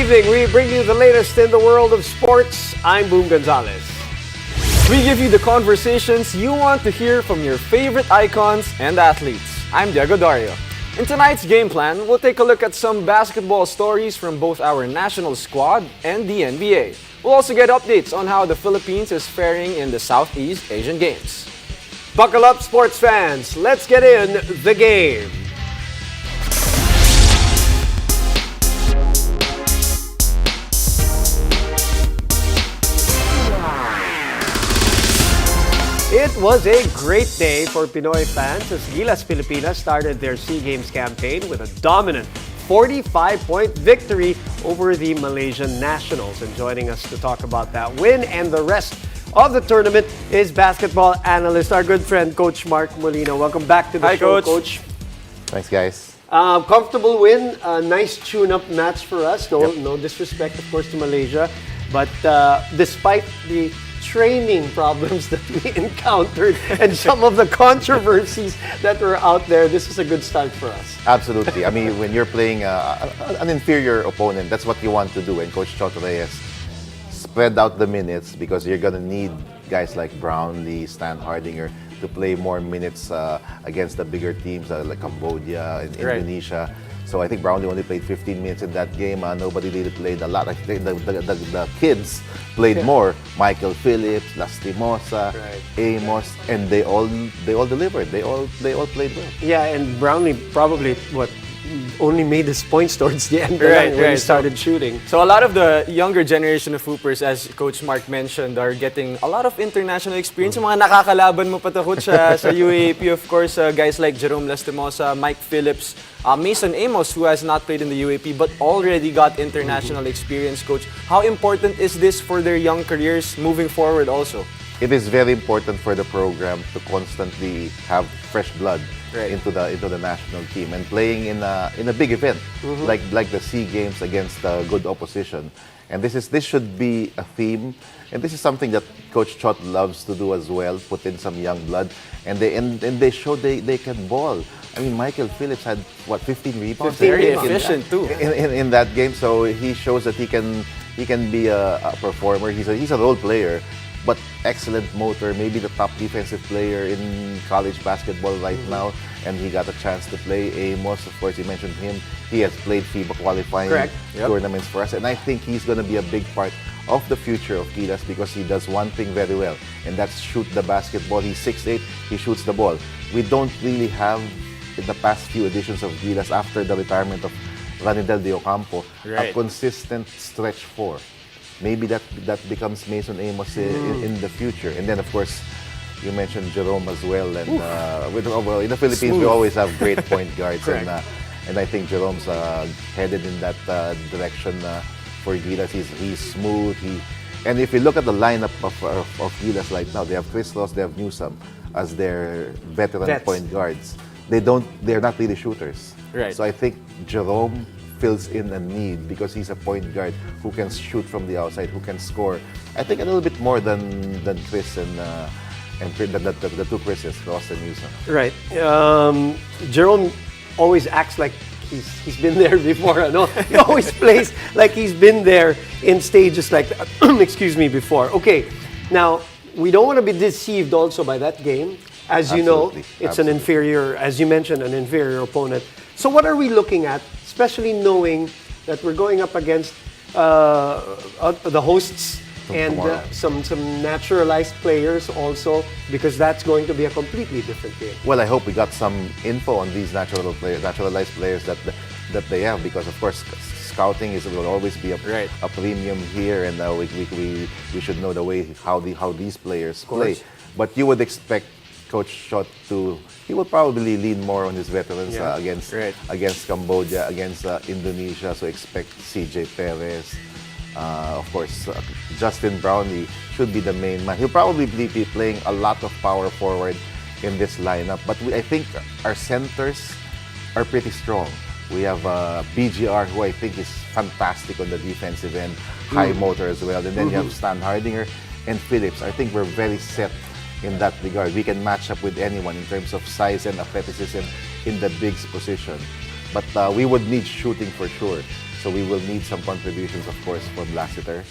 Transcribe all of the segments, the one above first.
evening. We bring you the latest in the world of sports. I'm Boom Gonzalez. We give you the conversations you want to hear from your favorite icons and athletes. I'm Diego Dario. In tonight's game plan, we'll take a look at some basketball stories from both our national squad and the NBA. We'll also get updates on how the Philippines is faring in the Southeast Asian Games. Buckle up, sports fans. Let's get in the game. It was a great day for Pinoy fans as Gilas Pilipinas started their SEA Games campaign with a dominant 45-point victory over the Malaysian Nationals. And joining us to talk about that win and the rest of the tournament is basketball analyst, our good friend, Coach Mark Molina. Welcome back to the Hi, show, Coach. Thanks, guys. Comfortable win, a nice tune-up match for us. No disrespect, of course, to Malaysia. But despite the training problems that we encountered and some of the controversies that were out there, this is a good start for us. Absolutely. I mean, when you're playing an inferior opponent, that's what you want to do. And Coach Chot Reyes spread out the minutes because you're going to need guys like Brownlee, Stan Hardinger to play more minutes against the bigger teams like Cambodia and Indonesia. So I think Brownlee only played 15 minutes in that game. Nobody really played a lot. I think the kids played more. Michael Phillips, Lastimosa, Amos, and they all delivered. They all played well. Yeah, and Brownlee probably only made his points towards the end when he started shooting. So a lot of the younger generation of hoopers, as Coach Mark mentioned, are getting a lot of international experience. Yung mga nakakalaban mo pa to, Coach, sa UAAP, of course, guys like Jerome Lastimosa, Mike Phillips, Mason Amos, who has not played in the UAP but already got international experience, Coach. How important is this for their young careers moving forward also? It is very important for the program to constantly have fresh blood into the national team and playing in a big event like the SEA Games against good opposition. And this should be a theme, and this is something that Coach Chot loves to do as well. Put in some young blood, and they show they can ball. I mean, Michael Phillips had 15 rebounds. Very efficient too in that game. So he shows that he can be a performer. He's a role player, but excellent motor, maybe the top defensive player in college basketball right now, and he got a chance to play. Amos, of course, you mentioned him. He has played FIBA qualifying tournaments for us, and I think he's going to be a big part of the future of Gilas because he does one thing very well, and that's shoot the basketball. He's 6'8", he shoots the ball. We don't really have, in the past few editions of Gilas, after the retirement of Ranidel de Ocampo, a consistent stretch four. Maybe that becomes Mason Amos in the future. And then, of course, you mentioned Jerome as well. And in the Philippines, we always have great point guards. And I think Jerome's headed in that direction for Gilas. He's smooth. And if you look at the lineup of Gilas right now, they have Chris Ross, they have Newsome as their veteran point guards. They're not really shooters. So I think Jerome fills in a need because he's a point guard who can shoot from the outside, who can score. I think a little bit more than Chris and the two Chris's, Ross and Newsome. Right. Jerome always acts like he's been there before. No, he always plays like he's been there in stages like that. Excuse me, before. Okay, now we don't want to be deceived also by that game. As you know, it's an inferior, as you mentioned, an inferior opponent. So what are we looking at, especially knowing that we're going up against the hosts and some naturalized players also, because that's going to be a completely different game. Well, I hope we got some info on these naturalized players that they have, because of course scouting will always be a premium here, and we should know the way how these players play. But you would expect Coach Chot he will probably lean more on his veterans against Cambodia, against Indonesia. So expect CJ Perez. Of course, Justin Brownlee should be the main man. He'll probably be playing a lot of power forward in this lineup. But I think our centers are pretty strong. We have BGR, who I think is fantastic on the defensive end, high motor as well. And then you have Stan Hardinger and Phillips. I think we're very set in that regard. We can match up with anyone in terms of size and athleticism in the bigs position. But we would need shooting for sure. So we will need some contributions, of course, from Lassiter.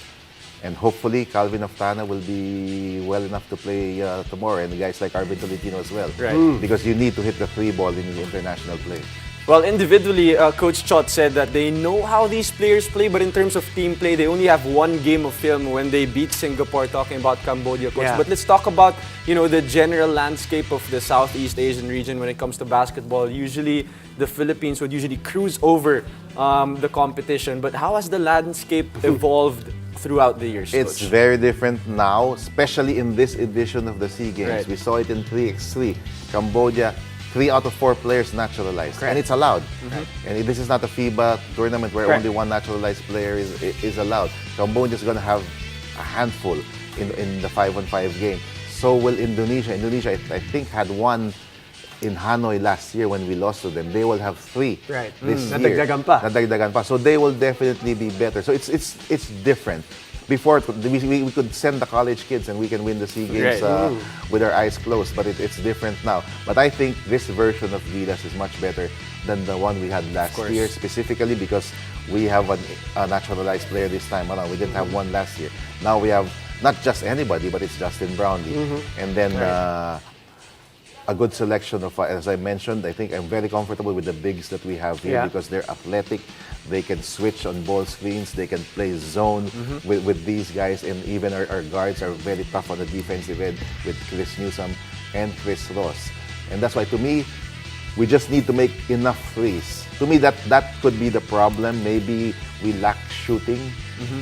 And hopefully, Calvin Oftana will be well enough to play tomorrow, and guys like Arvin Tolentino as well. Right. Because you need to hit the free ball in the international play. Well, individually, Coach Chot said that they know how these players play, but in terms of team play, they only have one game of film when they beat Singapore, talking about Cambodia, Coach. Yeah. But let's talk about, the general landscape of the Southeast Asian region when it comes to basketball. Usually, the Philippines would usually cruise over the competition. But how has the landscape evolved throughout the years, It's Coach? very different now, especially in this edition of the SEA Games. Right. We saw it in 3x3. Cambodia, 3 out of 4 players naturalized. Correct. And it's allowed. And this is not a FIBA tournament where Correct. only one naturalized player is allowed. Cambodia is going to have a handful in the 5-on-5 game. So will Indonesia. Indonesia, I think, had one in Hanoi last year when we lost to them. They will have 3 Right. this year. Nadagdagan pa. Nadagdagan pa. So they will definitely be better. So it's different. Before, we could send the college kids and we can win the SEA Games Right. with our eyes closed, but it's different now. But I think this version of Gilas is much better than the one we had last course. year, specifically because we have a naturalized player this time around. We didn't have one last year. Now we have not just anybody, but it's Justin Brownlee. And then a good selection of, as I mentioned, I think I'm very comfortable with the bigs that we have here Yeah. because they're athletic. They can switch on ball screens. They can play zone with these guys. And even our guards are very tough on the defensive end with Chris Newsome and Chris Ross. And that's why, to me, we just need to make enough threes. To me, that could be the problem. Maybe we lack shooting.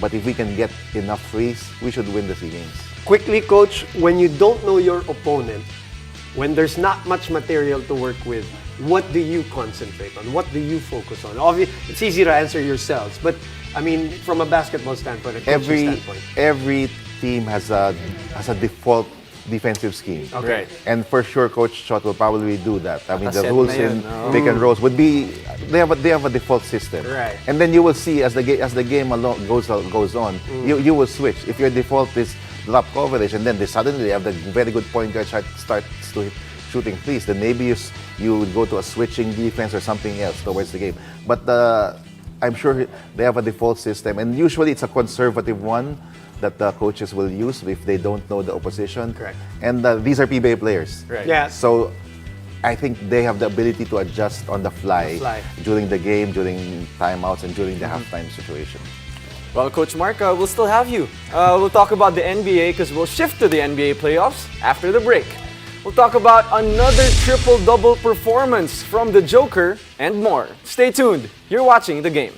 But if we can get enough threes, we should win the SEA Games. Quickly, Coach, when you don't know your opponent, when there's not much material to work with, what do you concentrate on? What do you focus on? Obviously, it's easy to answer yourselves, but I mean, from a basketball standpoint, a coaching standpoint. Every team has a default defensive scheme. Okay. And for sure, Coach Chot will probably do that. I mean, the Nakaset rules na yun, in no? pick and rolls would be they have a default system. Right. And then you will see as the game goes on, you will switch. If your default is drop coverage, and then suddenly they have the very good point guard starts to hit shooting threes, then maybe you would go to a switching defense or something else towards the game. But I'm sure they have a default system, and usually it's a conservative one that the coaches will use if they don't know the opposition. Correct. And these are PBA players. Right. Yeah. So I think they have the ability to adjust on the fly, during the game, during timeouts, and during the halftime situation. Well, Coach Mark, we'll still have you. We'll talk about the NBA because we'll shift to the NBA playoffs after the break. We'll talk about another triple-double performance from the Joker and more. Stay tuned. You're watching The Game.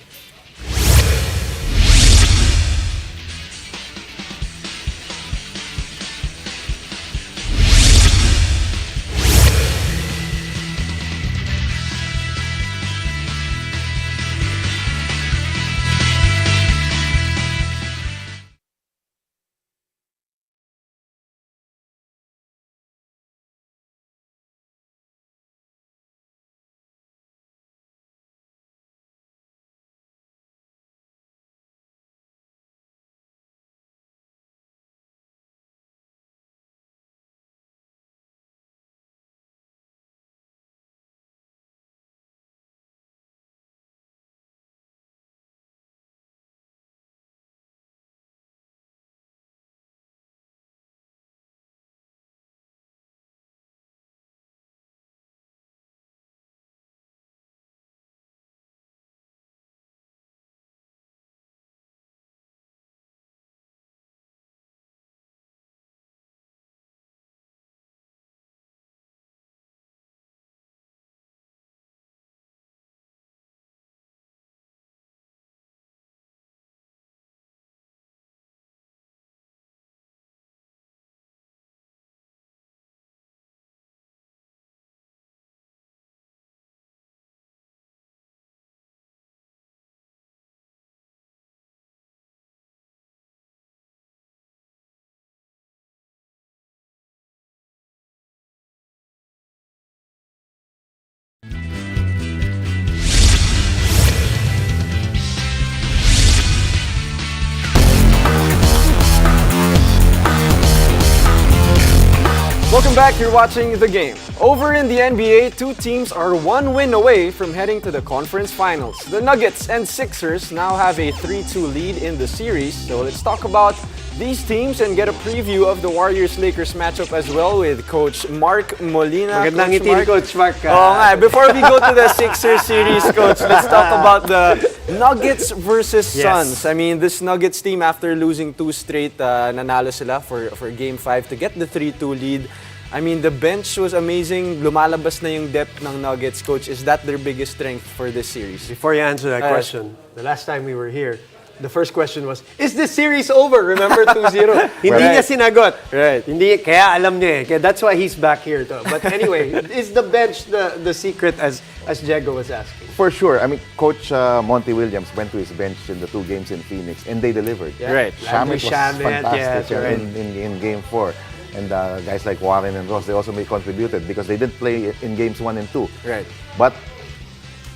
Welcome back, you're watching The Game. Over in the NBA, two teams are one win away from heading to the conference finals. The Nuggets and Sixers now have a 3-2 lead in the series, so let's talk about these teams and get a preview of the Warriors-Lakers matchup as well with Coach Mark Molina. Magandang ngiti ni Coach Mark. Oo nga, before we go to the Sixers series, Coach, let's talk about the Nuggets versus Yes. Suns. I mean, this Nuggets team, after losing 2 straight, nanalo sila for Game 5 to get the 3-2 lead. I mean, the bench was amazing. Lumalabas na yung depth ng Nuggets, Coach. Is that their biggest strength for this series? Before you answer that question, the last time we were here, the first question was, is this series over? Remember 2-0? Hindi niya sinagot. Right. Hindi, kaya alam niya eh. Kaya that's why he's back here. But anyway, is the bench the secret as Diego was asking? For sure. I mean, Coach Monty Williams went to his bench in the 2 games in Phoenix, and they delivered. Yeah. Right. Shamet was Shamet, fantastic yes, right. in Game 4. And guys like Warren and Ross, they also may contributed because they didn't play in Games 1 and 2. Right. But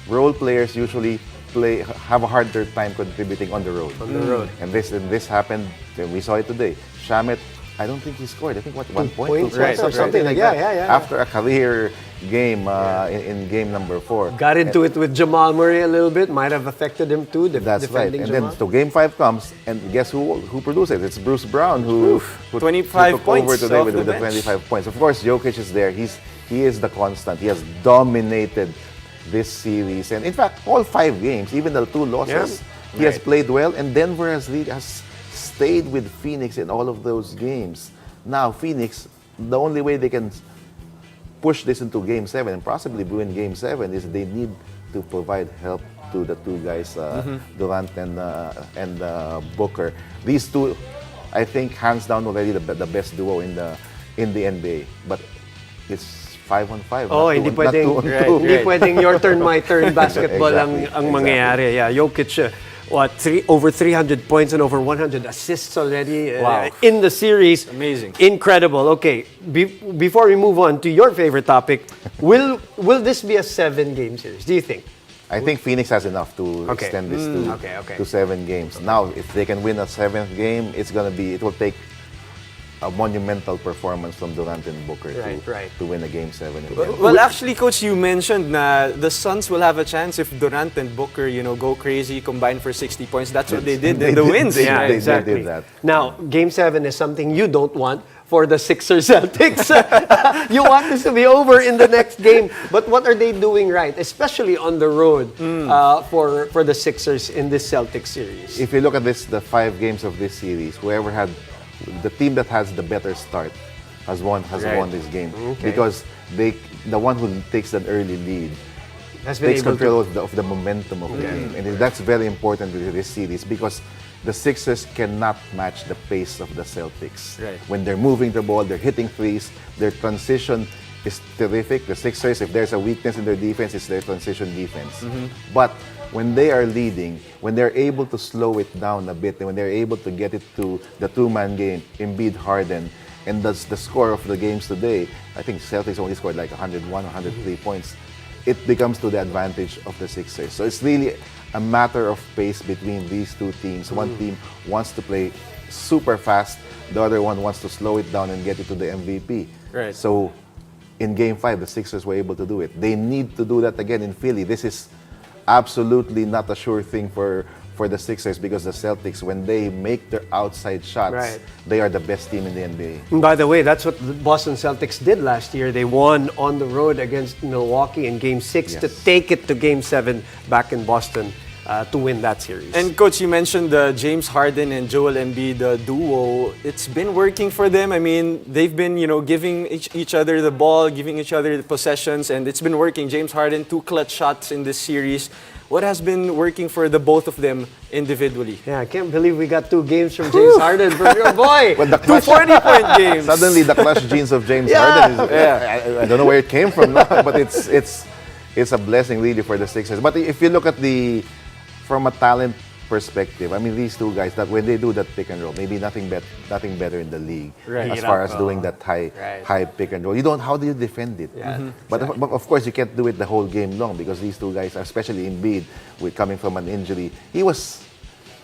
role players usually have a harder time contributing on the road. On the road. And this happened, we saw it today. Shamet, I don't think he scored. I think, 1 point? points, Two right, or something like yeah, that. yeah. After a career game in game number 4. Got into it with Jamal Murray a little bit. Might have affected him too, That's right. defending And Jamal. then so Game 5 comes, and guess who produces? It's Bruce Brown who 25 took points over today off with the the bench. 25 points. Of course, Jokic is there. He is the constant. He has dominated this series, and in fact, all 5 games, even the 2 losses, he has played well. And Denver has stayed with Phoenix in all of those games. Now, Phoenix, the only way they can push this into Game 7 and possibly win Game 7 is they need to provide help to the 2 guys, Durant and Booker. These 2, I think, hands down already the best duo in the NBA. But it's 5-on-5. Oh, not hindi two- not pwedeng, 2-on-2. hindi pwedeng your turn, my turn basketball Exactly, ang mangyayari. Yeah, Jokic, over 300 points and over 100 assists already Wow. in the series. Amazing. Incredible. Okay, before we move on to your favorite topic, will this be a 7-game series, do you think? I think Phoenix has enough to Okay. extend this Okay. to 7 games. Now, if they can win a 7th game, it will take a monumental performance from Durant and Booker Right. to win a Game 7 again. Well, actually, Coach, you mentioned na the Suns will have a chance if Durant and Booker, go crazy, combine for 60 points. That's what they did in the wins. Yeah, Yeah, they exactly. did that. Now, Game 7 is something you don't want for the Sixers Celtics. You want this to be over in the next game. But what are they doing right, especially on the road for the Sixers in this Celtics series? If you look at the 5 games of this series, whoever had the team that has the better start has won this game because the one who takes an early lead Has been takes able control of the momentum of the game, and that's very important with this series because the Sixers cannot match the pace of the Celtics. Right. When they're moving the ball, they're hitting threes, their transition is terrific. The Sixers, if there's a weakness in their defense, it's their transition defense. But when they are leading, when they're able to slow it down a bit, and when they're able to get it to the 2-man game, Embiid, Harden, and that's the score of the games today, I think Celtics only scored like 101, 103 points. It becomes to the advantage of the Sixers. So it's really a matter of pace between these 2 teams. One team wants to play super fast, the other one wants to slow it down and get it to the MVP. Right. So in Game 5, the Sixers were able to do it. They need to do that again in Philly. This is absolutely not a sure thing for the Sixers because the Celtics, when they make their outside shots, Right. they are the best team in the NBA. And by the way, that's what the Boston Celtics did last year. They won on the road against Milwaukee in Game 6 to Yes. take it to Game 7 back in Boston to win that series. And Coach, you mentioned the James Harden and Joel Embiid duo. It's been working for them. I mean, they've been, giving each other the ball, giving each other the possessions, and it's been working. James Harden, 2 clutch shots in this series. What has been working for the both of them individually? Yeah, I can't believe we got 2 games from James Harden from your boy. But the 2 40-point games. Suddenly, the clutch genes of James Yeah. Harden is. I don't know where it came from now, but it's a blessing really for the Sixers. But if you look at from a talent perspective, I mean, these 2 guys, that when they do that pick and roll, maybe nothing better in the league Right. as far as doing that Right. high pick and roll. How do you defend it? Yeah. But of course, you can't do it the whole game long because these 2 guys, especially Embiid, coming from an injury, he was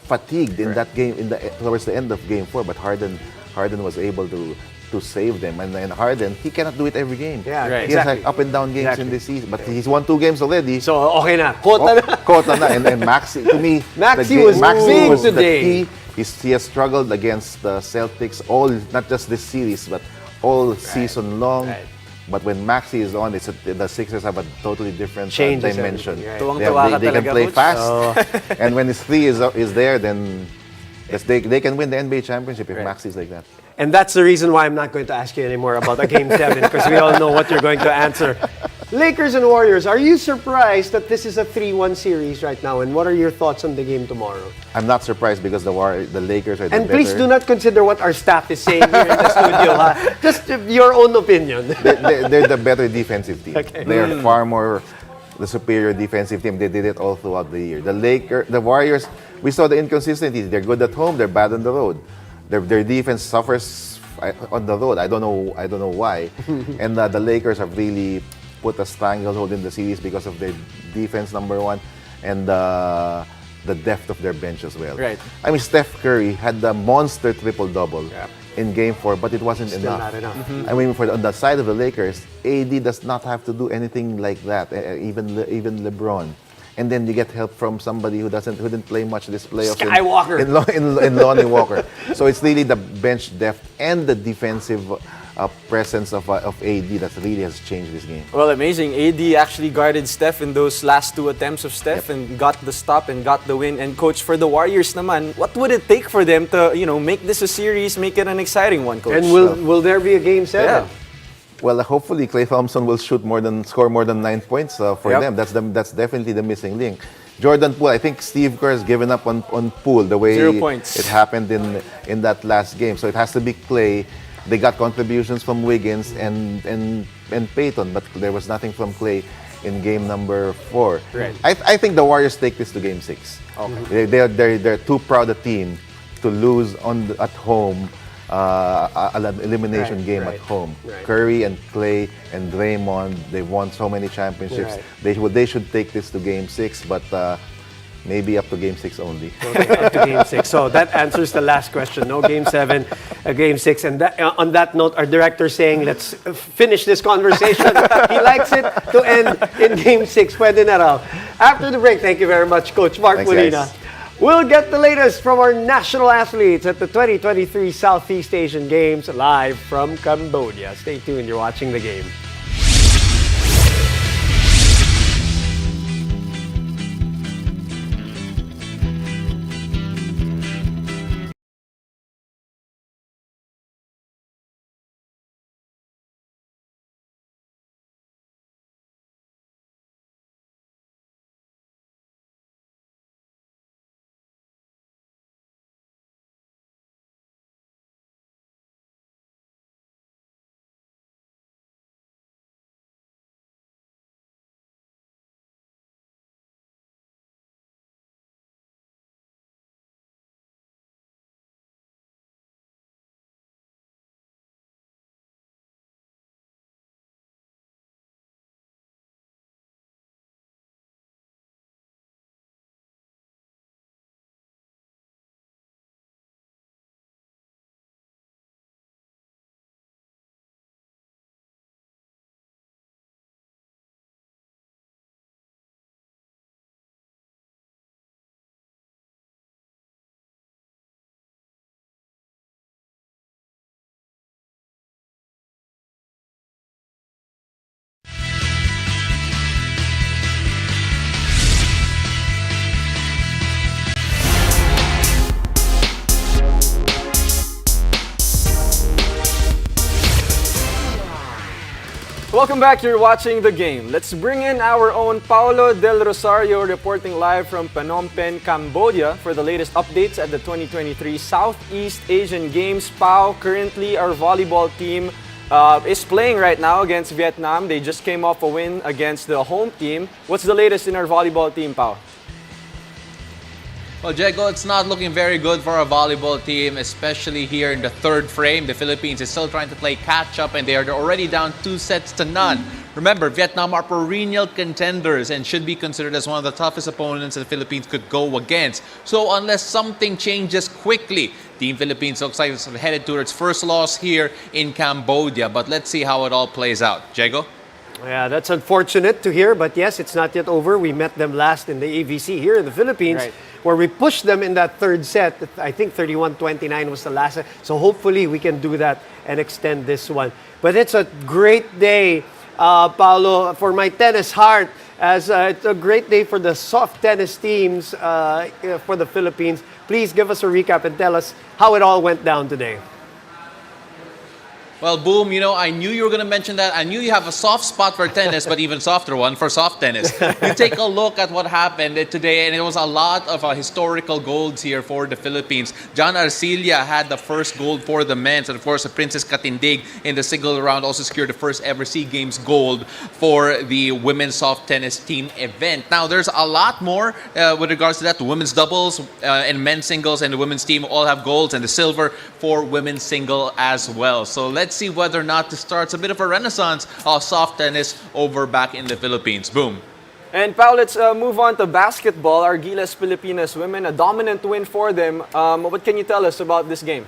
fatigued in that game towards the end of Game 4. But Harden was able to to save them. And Harden, he cannot do it every game. Yeah, Right. He has exactly. like up and down games Exactly. in this season, but he's won 2 games already. So, okay na. Quota na. Quota na. And Maxi, to me, Maxi the was big was today. the key. He has struggled against the Celtics not just this series, but all season long. Right. But when Maxi is on, the Sixers have a totally different Changes dimension. everything, right. Tuwang-tuwa ka They can talaga, play Coach. fast, and when his 3 is there, then they can win the NBA championship if Maxi is like that. And that's the reason why I'm not going to ask you anymore about the Game 7, because we all know what you're going to answer. Lakers and Warriors, are you surprised that this is a 3-1 series right now? And what are your thoughts on the game tomorrow? I'm not surprised because the Lakers are the And better. please do not consider what our staff is saying here in the studio. Ha? Just your own opinion. They're the better defensive team. Okay. They're far more the superior defensive team. They did it all throughout the year. The Warriors, we saw the inconsistencies. They're good at home. They're bad on the road. Their defense suffers on the road. I don't know why. And the Lakers have really put a stranglehold in the series because of their defense, number one, and the depth of their bench as well. Right. I mean, Steph Curry had the monster triple-double in Game 4, but it wasn't Still enough. not enough. I mean, on the side of the Lakers, AD does not have to do anything like that. Even LeBron. And then you get help from somebody who didn't play much this playoffs. Skywalker. In Lonnie Walker. So it's really the bench depth and the defensive presence of AD that really has changed this game. Well, amazing. AD actually guarded Steph in those last 2 attempts of Steph and got the stop and got the win. And coach, for the Warriors naman, what would it take for them to, make this a series, make it an exciting one, coach? And will there be a Game 7? Yeah. Well, hopefully Klay Thompson will score more than 9 points for Yep. them. That's definitely the missing link. Jordan Poole, I think Steve Kerr has given up on Poole the way 0 points. it happened in that last game. So it has to be Klay. They got contributions from Wiggins and Peyton, but there was nothing from Klay in game number 4. Right. I think the Warriors take this to game 6. Okay. They're too proud a team to lose at home. An elimination Right, game right, at home. right. Curry and Klay and Draymond, they've won so many championships. Right. They should take this to game 6, but maybe up to game 6 only. Up to Game 6. So that answers the last question. No Game 7, Game 6. And on that note, our director saying, let's finish this conversation. He likes it to end in Game 6. Pwede na raw. After the break, thank you very much, Coach Mark Thanks, Molina. guys. We'll get the latest from our national athletes at the 2023 Southeast Asian Games live from Cambodia. Stay tuned. You're watching The Game. Welcome back, you're watching The Game. Let's bring in our own Paolo Del Rosario reporting live from Phnom Penh, Cambodia for the latest updates at the 2023 Southeast Asian Games. Pao, currently our volleyball team is playing right now against Vietnam. They just came off a win against the home team. What's the latest in our volleyball team, Pao? Well, Diego, it's not looking very good for our volleyball team, especially here in the third frame. The Philippines is still trying to play catch-up, and they are already down 2-0. Remember, Vietnam are perennial contenders and should be considered as one of the toughest opponents the Philippines could go against. So unless something changes quickly, Team Philippines looks like it's headed to its first loss here in Cambodia. But let's see how it all plays out. Diego? Yeah, that's unfortunate to hear, but yes, it's not yet over. We met them last in the AVC here in the Philippines, Right. where we pushed them in that third set. I think 31-29 was the last set. So hopefully we can do that and extend this one. But it's a great day, Paolo, for my tennis heart, as it's a great day for the soft tennis teams for the Philippines. Please give us a recap and tell us how it all went down today. Well, Boom, I knew you were going to mention that. I knew you have a soft spot for tennis, but even softer one for soft tennis. You take a look at what happened today, and it was a lot of historical golds here for the Philippines. John Arcilla had the first gold for the men's, and of course, Princess Katindig in the single round also secured the first ever SEA Games gold for the women's soft tennis team event. Now, there's a lot more with regards to that. The women's doubles and men's singles and the women's team all have golds, and the silver for women's single as well. So let's see whether or not this starts a bit of a renaissance of soft tennis over back in the Philippines. Boom. And Pao, let's move on to basketball. Our Gilas Pilipinas women, a dominant win for them. What can you tell us about this game?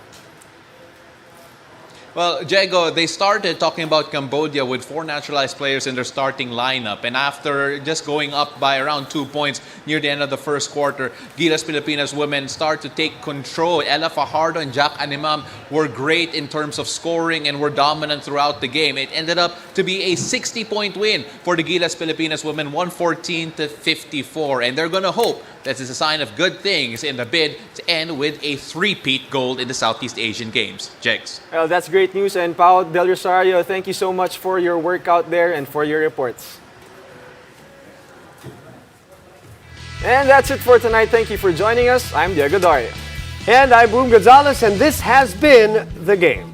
Well, Diego, they started talking about Cambodia with 4 naturalized players in their starting lineup. And after just going up by around 2 points near the end of the first quarter, Gilas Pilipinas women start to take control. Ella Fajardo and Jack Animam were great in terms of scoring and were dominant throughout the game. It ended up to be a 60-point win for the Gilas Pilipinas women, 114-54. And they're going to hope that is a sign of good things in the bid to end with a three-peat gold in the Southeast Asian Games. Jegs. Well, that's great news. And Pao Del Rosario, thank you so much for your work out there and for your reports. And that's it for tonight. Thank you for joining us. I'm Diego Dario. And I'm Boom Gonzalez, and this has been The Game.